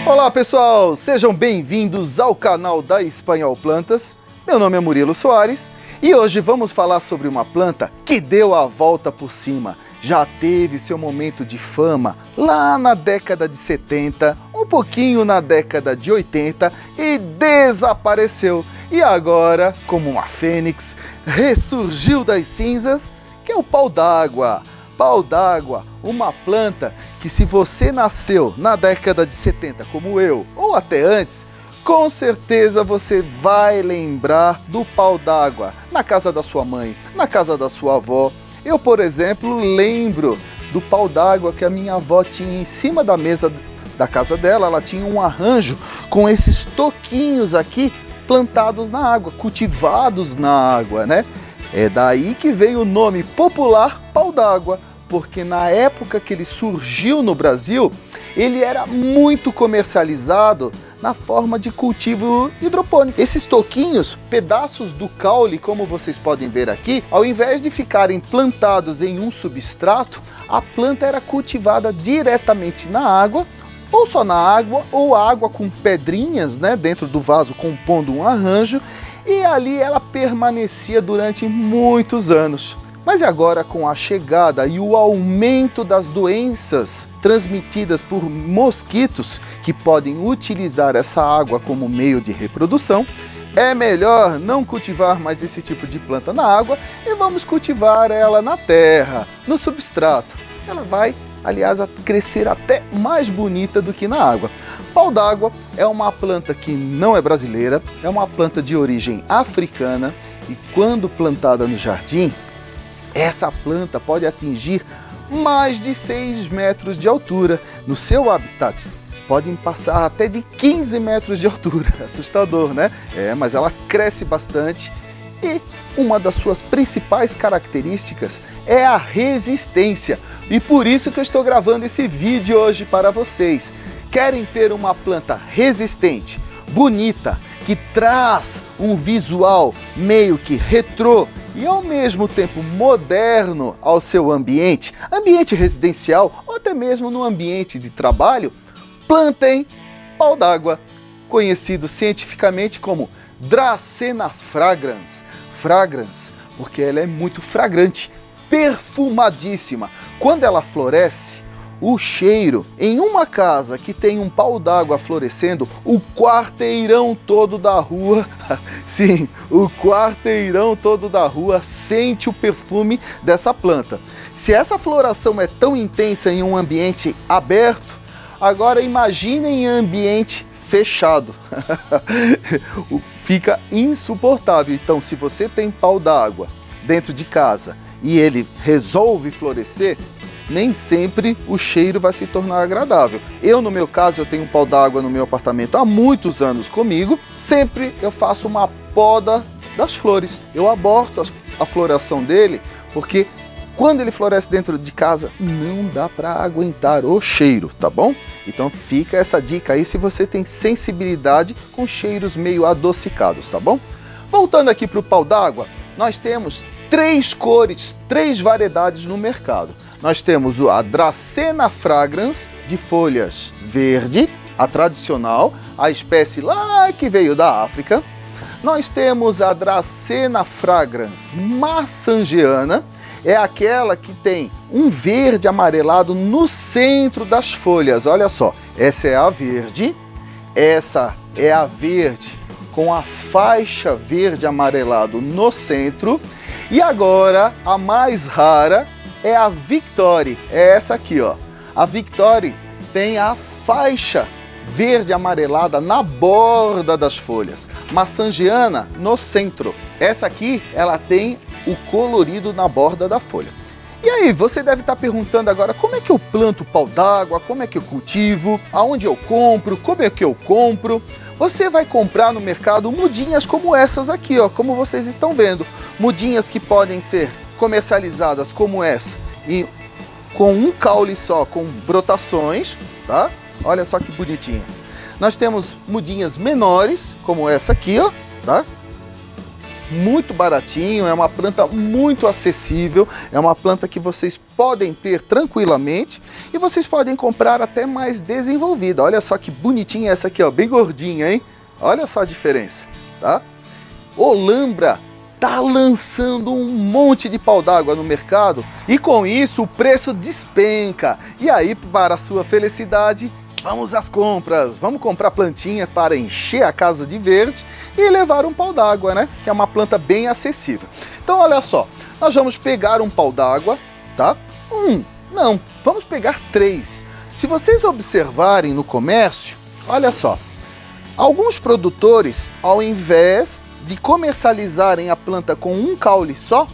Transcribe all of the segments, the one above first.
Olá pessoal, sejam bem-vindos ao canal da Espanhol Plantas. Meu nome é Murilo Soares e hoje vamos falar sobre uma planta que deu a volta por cima. Já teve seu momento de fama lá na década de 70, um pouquinho na década de 80 e desapareceu. E agora, como uma fênix, ressurgiu das cinzas, que é o pau d'água. Pau d'água, uma planta que, se você nasceu na década de 70 como eu, ou até antes, com certeza você vai lembrar do pau d'água na casa da sua mãe, na casa da sua avó. Eu, por exemplo, lembro do pau d'água que a minha avó tinha em cima da mesa da casa dela. Ela tinha um arranjo com esses toquinhos aqui plantados na água, cultivados na água, né? É daí que veio o nome popular pau d'água, porque na época que ele surgiu no Brasil, ele era muito comercializado na forma de cultivo hidropônico. Esses toquinhos, pedaços do caule, como vocês podem ver aqui, ao invés de ficarem plantados em um substrato, a planta era cultivada diretamente na água, ou só na água, ou água com pedrinhas, né, dentro do vaso, compondo um arranjo, e ali ela permanecia durante muitos anos. Mas e agora, com a chegada e o aumento das doenças transmitidas por mosquitos que podem utilizar essa água como meio de reprodução, é melhor não cultivar mais esse tipo de planta na água e vamos cultivar ela na terra, no substrato. Ela vai, aliás, a crescer até mais bonita do que na água. Pau d'água é uma planta que não é brasileira, é uma planta de origem africana e, quando plantada no jardim, essa planta pode atingir mais de 6 metros de altura. No seu habitat, podem passar até de 15 metros de altura. Assustador, né? Mas ela cresce bastante e uma das suas principais características é a resistência. E por isso que eu estou gravando esse vídeo hoje para vocês. Querem ter uma planta resistente, bonita, que traz um visual meio que retrô e ao mesmo tempo moderno ao seu ambiente residencial ou até mesmo no ambiente de trabalho? Plantem pau d'água, conhecido cientificamente como Dracena fragrans. Fragrans, porque ela é muito fragrante, perfumadíssima. Quando ela floresce, o cheiro em uma casa que tem um pau d'água florescendo, o quarteirão todo da rua, sim, o quarteirão todo da rua sente o perfume dessa planta. Se essa floração é tão intensa em um ambiente aberto, agora imaginem em ambiente fechado. Fica insuportável. Então, se você tem pau d'água dentro de casa e ele resolve florescer, nem sempre o cheiro vai se tornar agradável. No meu caso, eu tenho um pau d'água no meu apartamento há muitos anos comigo. Sempre eu faço uma poda das flores. Eu aborto a floração dele, porque quando ele floresce dentro de casa, não dá para aguentar o cheiro, tá bom? Então fica essa dica aí se você tem sensibilidade com cheiros meio adocicados, tá bom? Voltando aqui para o pau d'água, nós temos 3 cores, 3 variedades no mercado. Nós temos a Dracena fragrans, de folhas verde, a tradicional, a espécie lá que veio da África. Nós temos a Dracena fragrans massangeana, é aquela que tem um verde amarelado no centro das folhas. Olha só, essa é a verde, essa é a verde com a faixa verde amarelado no centro. E agora, a mais rara é a Victory, é essa aqui, ó. A Victory tem a faixa verde amarelada na borda das folhas, massangeana no centro. Essa aqui, ela tem o colorido na borda da folha. E aí, você deve estar perguntando agora, como é que eu planto pau d'água, como é que eu cultivo, aonde eu compro, como é que eu compro? Você vai comprar no mercado mudinhas como essas aqui, ó, como vocês estão vendo. Mudinhas que podem ser comercializadas como essa, e com um caule só, com brotações, tá? Olha só que bonitinha. Nós temos mudinhas menores, como essa aqui, ó, tá? muito baratinho, é uma planta muito acessível, é uma planta que vocês podem ter tranquilamente e vocês podem comprar até mais desenvolvida. Olha só que bonitinha essa aqui, ó, bem gordinha, hein? Olha só a diferença, tá? Olambra tá lançando um monte de pau d'água no mercado e com isso o preço despenca. E aí, para a sua felicidade, vamos às compras. Vamos comprar plantinha para encher a casa de verde e levar um pau d'água, né? Que é uma planta bem acessível. Então, olha só, nós vamos pegar um pau d'água, tá? Não, vamos pegar 3. Se vocês observarem no comércio, olha só, alguns produtores, ao invés de comercializarem a planta com um caule só,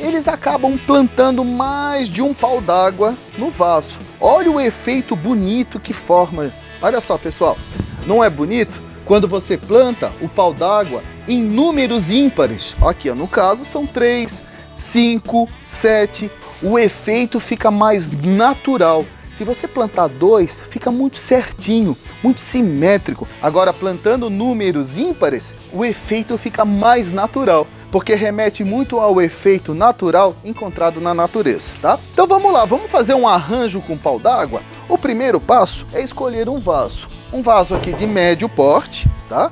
eles acabam plantando mais de um pau d'água no vaso. Olha o efeito bonito que forma. Olha só, pessoal, não é bonito? Quando você planta o pau d'água em números ímpares, aqui ó, no caso são 3, 5, 7, o efeito fica mais natural. Se você plantar 2, fica muito certinho, muito simétrico. Agora, plantando números ímpares, o efeito fica mais natural, porque remete muito ao efeito natural encontrado na natureza, tá? Então vamos lá, vamos fazer um arranjo com pau d'água? O primeiro passo é escolher um vaso. Um vaso aqui de médio porte, tá?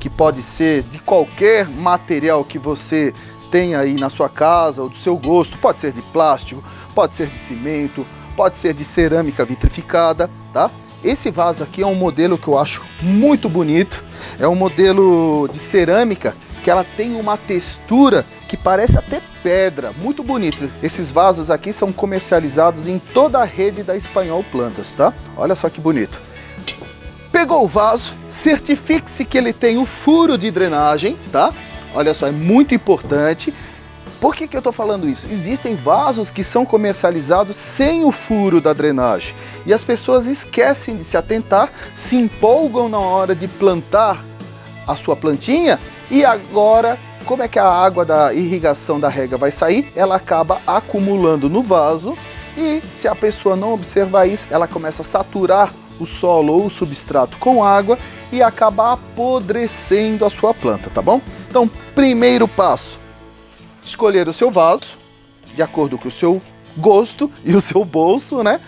Que pode ser de qualquer material que você tenha aí na sua casa ou do seu gosto. Pode ser de plástico, pode ser de cimento, pode ser de cerâmica vitrificada, tá? Esse vaso aqui é um modelo que eu acho muito bonito. É um modelo de cerâmica que ela tem uma textura que parece até pedra, muito bonito. Esses vasos aqui são comercializados em toda a rede da Espanhol Plantas, tá? Olha só que bonito. Pegou o vaso, certifique-se que ele tem o furo de drenagem, tá? Olha só, é muito importante. Por que eu estou falando isso? Existem vasos que são comercializados sem o furo da drenagem e as pessoas esquecem de se atentar, se empolgam na hora de plantar a sua plantinha e agora, como é que a água da irrigação da rega vai sair? Ela acaba acumulando no vaso e se a pessoa não observar isso, ela começa a saturar o solo ou o substrato com água e acaba apodrecendo a sua planta, tá bom? Então, primeiro passo, escolher o seu vaso, de acordo com o seu gosto e o seu bolso, né?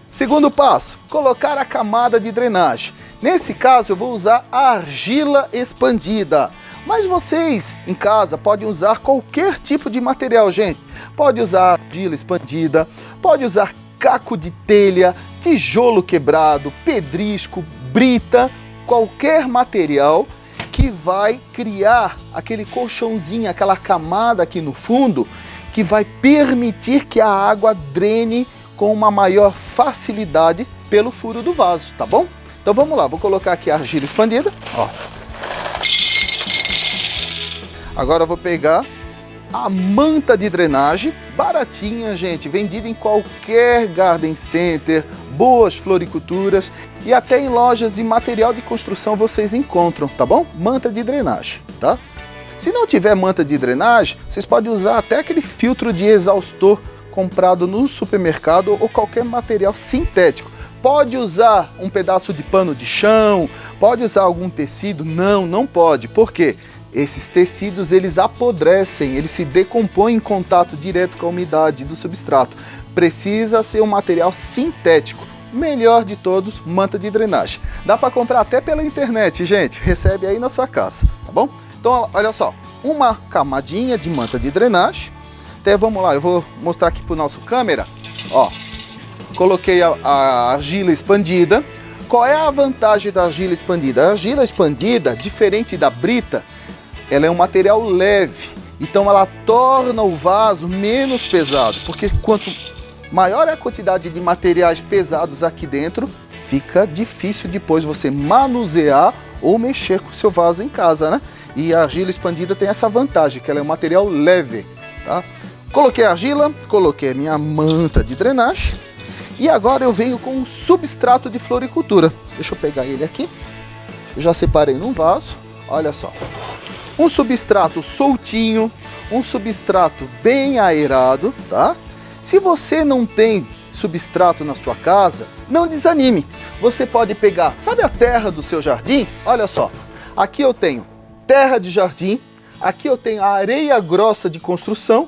Segundo passo, colocar a camada de drenagem. Nesse caso, eu vou usar a argila expandida. Mas vocês, em casa, podem usar qualquer tipo de material, gente. Pode usar argila expandida, pode usar caco de telha, tijolo quebrado, pedrisco, brita, qualquer material que vai criar aquele colchãozinho, aquela camada aqui no fundo, que vai permitir que a água drene com uma maior facilidade pelo furo do vaso, tá bom? Então vamos lá, vou colocar aqui a argila expandida, ó. Agora eu vou pegar a manta de drenagem, baratinha, gente, vendida em qualquer garden center, boas floriculturas e até em lojas de material de construção vocês encontram, tá bom? Manta de drenagem, tá? Se não tiver manta de drenagem, vocês podem usar até aquele filtro de exaustor comprado no supermercado ou qualquer material sintético. Pode usar um pedaço de pano de chão, pode usar algum tecido? Não, não pode. Por quê? Esses tecidos, eles apodrecem, eles se decompõem em contato direto com a umidade do substrato. Precisa ser um material sintético. Melhor de todos, manta de drenagem. Dá para comprar até pela internet, gente. Recebe aí na sua casa, tá bom? Então, olha só, uma camadinha de manta de drenagem. Até vamos lá, eu vou mostrar aqui para o nosso câmera. Ó, coloquei a argila expandida. Qual é a vantagem da argila expandida? A argila expandida, diferente da brita, ela é um material leve, então ela torna o vaso menos pesado, porque quanto maior é a quantidade de materiais pesados aqui dentro, fica difícil depois você manusear ou mexer com o seu vaso em casa, né? E a argila expandida tem essa vantagem, que ela é um material leve, tá? Coloquei a argila, coloquei a minha manta de drenagem e agora eu venho com um substrato de floricultura. Deixa eu pegar ele aqui, eu já separei num vaso, olha só. Um substrato soltinho, um substrato bem aerado, tá? Se você não tem substrato na sua casa, não desanime. Você pode pegar, sabe a terra do seu jardim? Olha só, aqui eu tenho terra de jardim, Aqui eu tenho a areia grossa de construção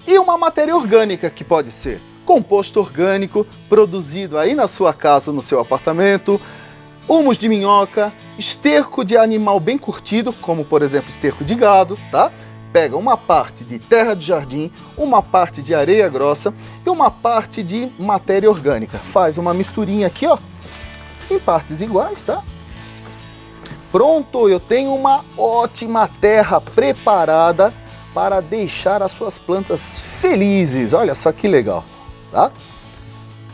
e uma matéria orgânica que pode ser composto orgânico produzido aí na sua casa, no seu apartamento, humus de minhoca, esterco de animal bem curtido, como por exemplo esterco de gado, tá? Pega uma parte de terra de jardim, uma parte de areia grossa e uma parte de matéria orgânica. Faz uma misturinha aqui, ó, em partes iguais, tá? Pronto, eu tenho uma ótima terra preparada para deixar as suas plantas felizes. Olha só que legal, tá?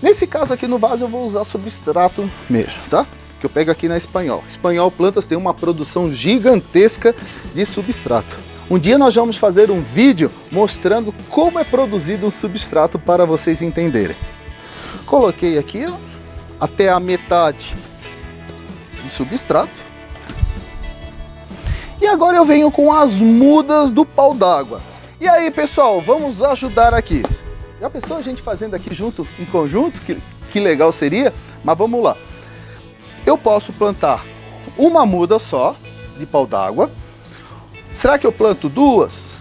Nesse caso aqui no vaso eu vou usar substrato mesmo, tá? Que eu pego aqui na Espanhol. Espanhol Plantas tem uma produção gigantesca de substrato. Um dia nós vamos fazer um vídeo mostrando como é produzido um substrato para vocês entenderem. Coloquei aqui, ó, até a metade de substrato. E agora eu venho com as mudas do pau d'água. E aí, pessoal, vamos ajudar aqui. Já pensou a gente fazendo aqui junto, em conjunto? Que legal seria? Mas vamos lá. Eu posso plantar uma muda só de pau d'água. Será que eu planto duas?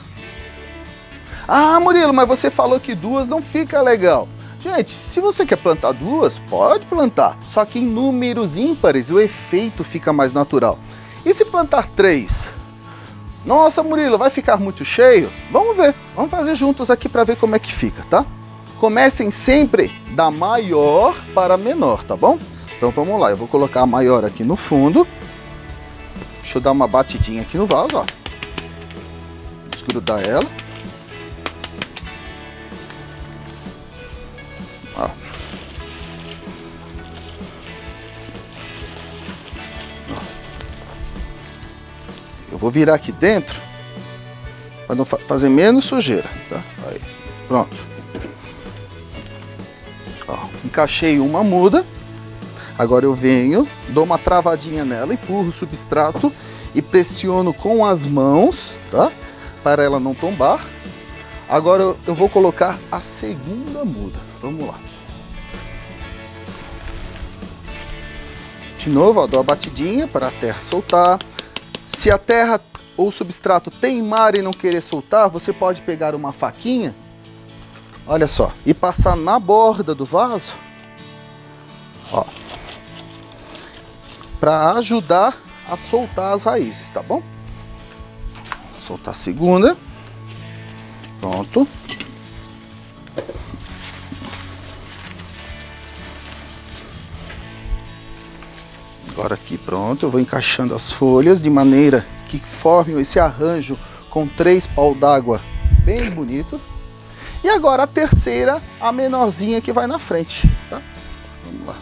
Ah, Murilo, mas você falou que duas não fica legal. Gente, se você quer plantar duas, pode plantar. Só que em números ímpares o efeito fica mais natural. E se plantar três? Nossa, Murilo, vai ficar muito cheio? Vamos ver, vamos fazer juntos aqui para ver como é que fica, tá? Comecem sempre da maior para a menor, tá bom? Então vamos lá, eu vou colocar a maior aqui no fundo. Deixa eu dar uma batidinha aqui no vaso, ó. Desgrudar ela. Ó. Eu vou virar aqui dentro para não fazer menos sujeira, tá? Aí, pronto. Ó, encaixei uma muda. Agora eu venho, dou uma travadinha nela, empurro o substrato e pressiono com as mãos, tá? Para ela não tombar. Agora eu vou colocar a segunda muda. Vamos lá. De novo, ó, dou a batidinha para a terra soltar. Se a terra ou o substrato teimar e não querer soltar, você pode pegar uma faquinha, olha só, e passar na borda do vaso, ó, para ajudar a soltar as raízes, tá bom? Vou soltar a segunda. Pronto. Agora aqui, pronto, eu vou encaixando as folhas de maneira que formem esse arranjo com 3 pau d'água bem bonito. E agora a terceira, a menorzinha que vai na frente, tá? Vamos lá.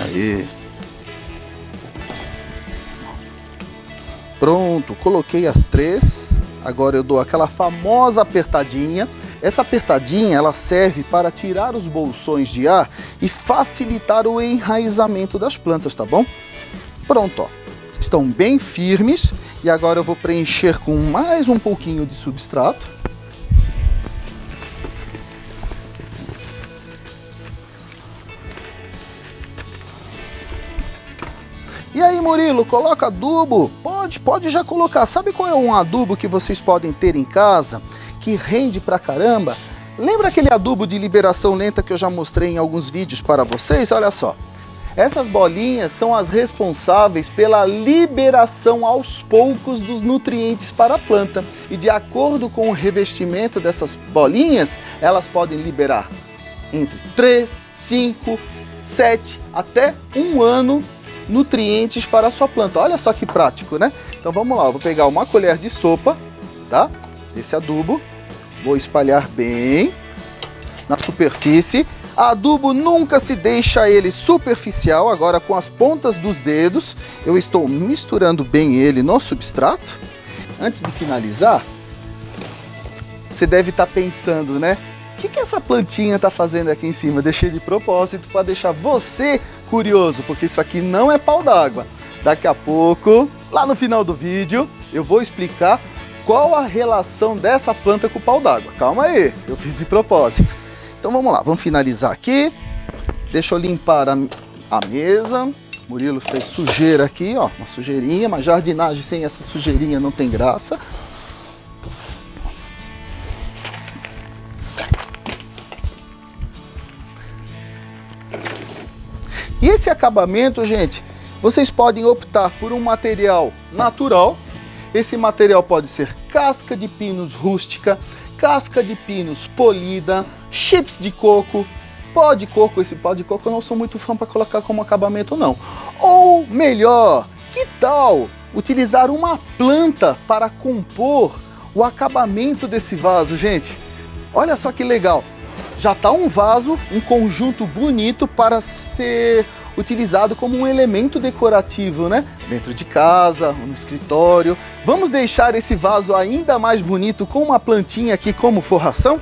Aí. Pronto, coloquei as 3. Agora eu dou aquela famosa apertadinha. Essa apertadinha ela serve para tirar os bolsões de ar e facilitar o enraizamento das plantas, tá bom? Pronto, ó. Estão bem firmes e agora eu vou preencher com mais um pouquinho de substrato. E aí, Murilo, coloca adubo? Pode já colocar. Sabe qual é um adubo que vocês podem ter em casa que rende pra caramba? Lembra aquele adubo de liberação lenta que eu já mostrei em alguns vídeos para vocês? Olha só. Essas bolinhas são as responsáveis pela liberação aos poucos dos nutrientes para a planta. E de acordo com o revestimento dessas bolinhas, elas podem liberar entre 3, 5, 7 até 1 ano nutrientes para a sua planta. Olha só que prático, né? Então vamos lá, eu vou pegar uma colher de sopa, tá? Desse adubo, vou espalhar bem na superfície. Adubo nunca se deixa ele superficial. Agora com as pontas dos dedos eu estou misturando bem ele no substrato. Antes de finalizar, você deve estar pensando, né? O que essa plantinha está fazendo aqui em cima? Deixei de propósito para deixar você curioso, porque isso aqui não é pau d'água. Daqui a pouco, lá no final do vídeo, eu vou explicar qual a relação dessa planta com o pau d'água. Calma aí, eu fiz de propósito. Então vamos lá, vamos finalizar aqui. Deixa eu limpar a mesa. Murilo fez sujeira aqui, ó, uma sujeirinha, mas jardinagem sem essa sujeirinha não tem graça. E esse acabamento, gente, vocês podem optar por um material natural. Esse material pode ser casca de pinos rústica, casca de pinos polida, chips de coco, pó de coco. Esse pó de coco eu não sou muito fã para colocar como acabamento não. Ou melhor, que tal utilizar uma planta para compor o acabamento desse vaso, gente? Olha só que legal. Já está um vaso, um conjunto bonito para ser utilizado como um elemento decorativo, né? Dentro de casa, no escritório. Vamos deixar esse vaso ainda mais bonito com uma plantinha aqui como forração?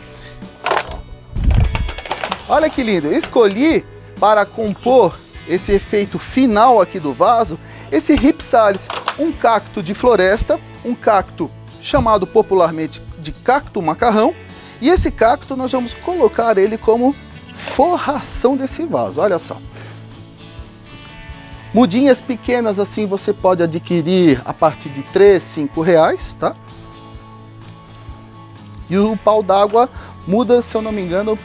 Olha que lindo! Eu escolhi para compor esse efeito final aqui do vaso, esse Rhipsalis, um cacto de floresta, um cacto chamado popularmente de cacto macarrão. E esse cacto nós vamos colocar ele como forração desse vaso, olha só. Mudinhas pequenas assim você pode adquirir a partir de R$3, R$5, tá? E o pau d'água, mudas, se eu não me engano,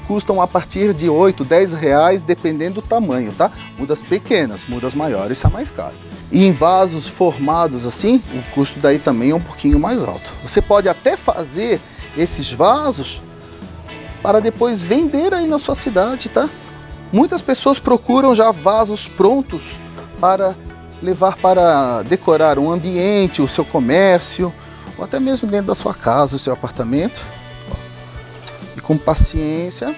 custam a partir de R$8, R$10, dependendo do tamanho, tá? Mudas pequenas, mudas maiores são mais caro. E em vasos formados assim, o custo daí também é um pouquinho mais alto. Você pode até fazer esses vasos para depois vender aí na sua cidade, tá? Muitas pessoas procuram já vasos prontos para levar para decorar um ambiente, o seu comércio, ou até mesmo dentro da sua casa, o seu apartamento. E com paciência,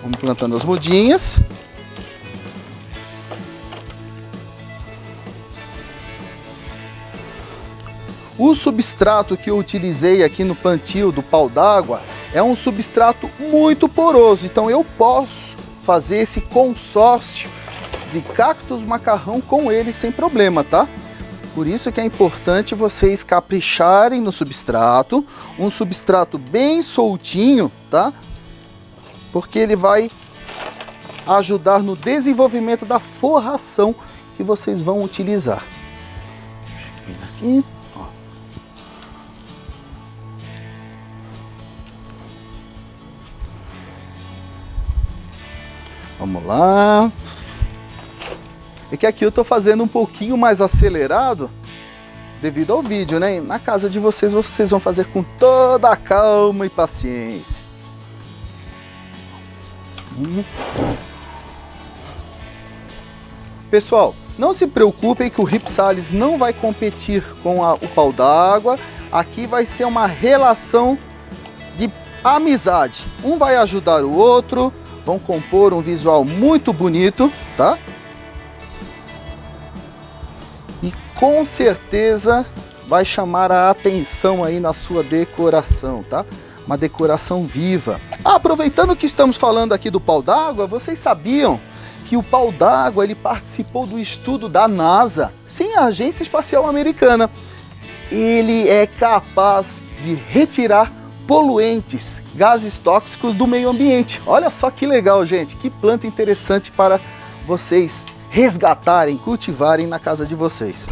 vamos plantando as mudinhas. O substrato que eu utilizei aqui no plantio do pau d'água é um substrato muito poroso, então eu posso fazer esse consórcio de cactos macarrão com ele sem problema, tá? Por isso que é importante vocês capricharem no substrato, um substrato bem soltinho, tá? Porque ele vai ajudar no desenvolvimento da forração que vocês vão utilizar. Aqui. Vamos lá. É que aqui eu tô fazendo um pouquinho mais acelerado devido ao vídeo, né? Na casa de vocês, vocês vão fazer com toda a calma e paciência. Pessoal, não se preocupem que o Rhipsalis não vai competir com o pau d'água. Aqui vai ser uma relação de amizade. Um vai ajudar o outro. Vão compor um visual muito bonito, tá? E com certeza vai chamar a atenção aí na sua decoração, tá? Uma decoração viva. Aproveitando que estamos falando aqui do pau d'água, vocês sabiam que o pau d'água ele participou do estudo da NASA, sim, a Agência Espacial Americana. Ele é capaz de retirar poluentes, gases tóxicos do meio ambiente. Olha só que legal, gente, que planta interessante para vocês resgatarem, cultivarem na casa de vocês.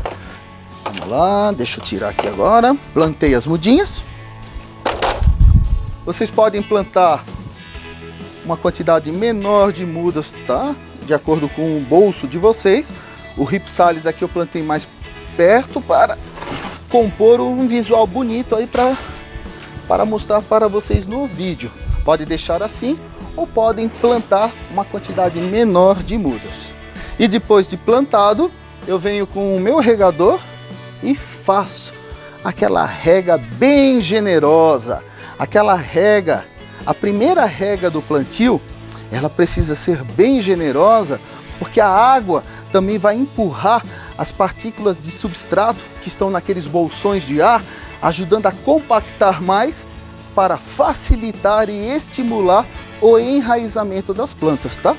Vamos lá, deixa eu tirar aqui agora. Plantei as mudinhas. Vocês podem plantar uma quantidade menor de mudas, tá? De acordo com o bolso de vocês. O Rhipsalis aqui eu plantei mais perto para compor um visual bonito aí para mostrar para vocês no vídeo. Pode deixar assim ou podem plantar uma quantidade menor de mudas. E depois de plantado, eu venho com o meu regador e faço aquela rega bem generosa. Aquela rega, a primeira rega do plantio, ela precisa ser bem generosa, porque a água também vai empurrar as partículas de substrato que estão naqueles bolsões de ar, ajudando a compactar mais para facilitar e estimular o enraizamento das plantas, tá?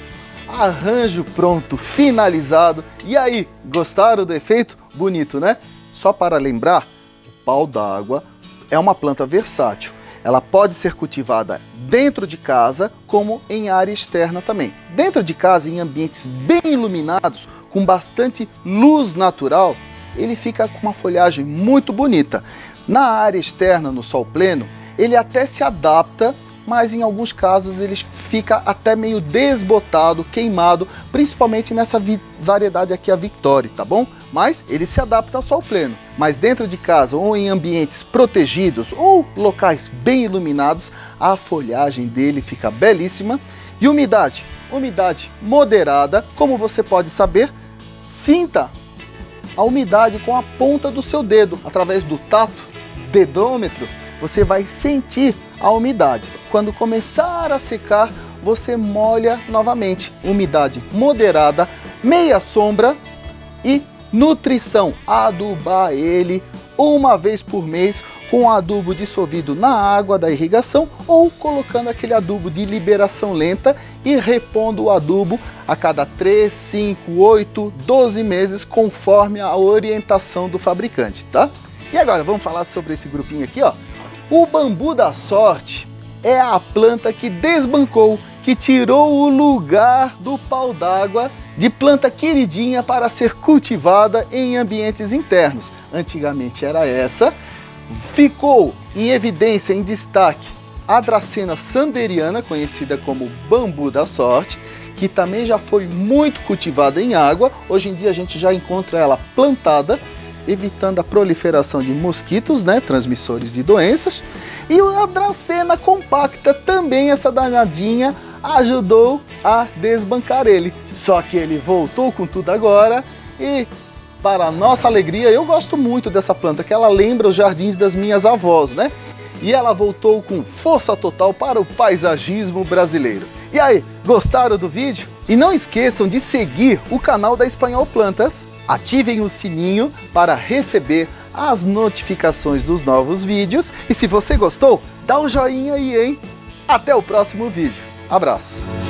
Arranjo pronto, finalizado. E aí, gostaram do efeito? Bonito, né? Só para lembrar, o pau d'água é uma planta versátil. ela pode ser cultivada dentro de casa, como em área externa também. Dentro de casa, em ambientes bem iluminados, com bastante luz natural, ele fica com uma folhagem muito bonita. Na área externa, no sol pleno, ele até se adapta, mas em alguns casos ele fica até meio desbotado, queimado, principalmente nessa variedade aqui, a Victory, tá bom? Mas ele se adapta ao sol pleno. Mas dentro de casa ou em ambientes protegidos ou locais bem iluminados, a folhagem dele fica belíssima. E umidade moderada, como você pode saber, sinta a umidade com a ponta do seu dedo, através do tato, dedômetro, você vai sentir a umidade. Quando começar a secar, você molha novamente. Umidade moderada, meia sombra e nutrição. Adubar ele uma vez por mês com adubo dissolvido na água da irrigação ou colocando aquele adubo de liberação lenta e repondo o adubo a cada 3, 5, 8, 12 meses, conforme a orientação do fabricante, tá? E agora vamos falar sobre esse grupinho aqui, ó. O bambu da sorte é a planta que desbancou, que tirou o lugar do pau d'água de planta queridinha para ser cultivada em ambientes internos. Antigamente era essa. Ficou em evidência, em destaque, a Dracena sanderiana, conhecida como bambu da sorte, que também já foi muito cultivada em água. Hoje em dia a gente já encontra ela plantada, evitando a proliferação de mosquitos, né, transmissores de doenças. E a Dracena compacta também, essa danadinha, ajudou a desbancar ele. Só que ele voltou com tudo agora e, para nossa alegria, eu gosto muito dessa planta, que ela lembra os jardins das minhas avós, né? E ela voltou com força total para o paisagismo brasileiro. E aí, gostaram do vídeo? E não esqueçam de seguir o canal da Espanhol Plantas, ativem o sininho para receber as notificações dos novos vídeos. E se você gostou, dá um joinha aí, hein? Até o próximo vídeo. Abraço!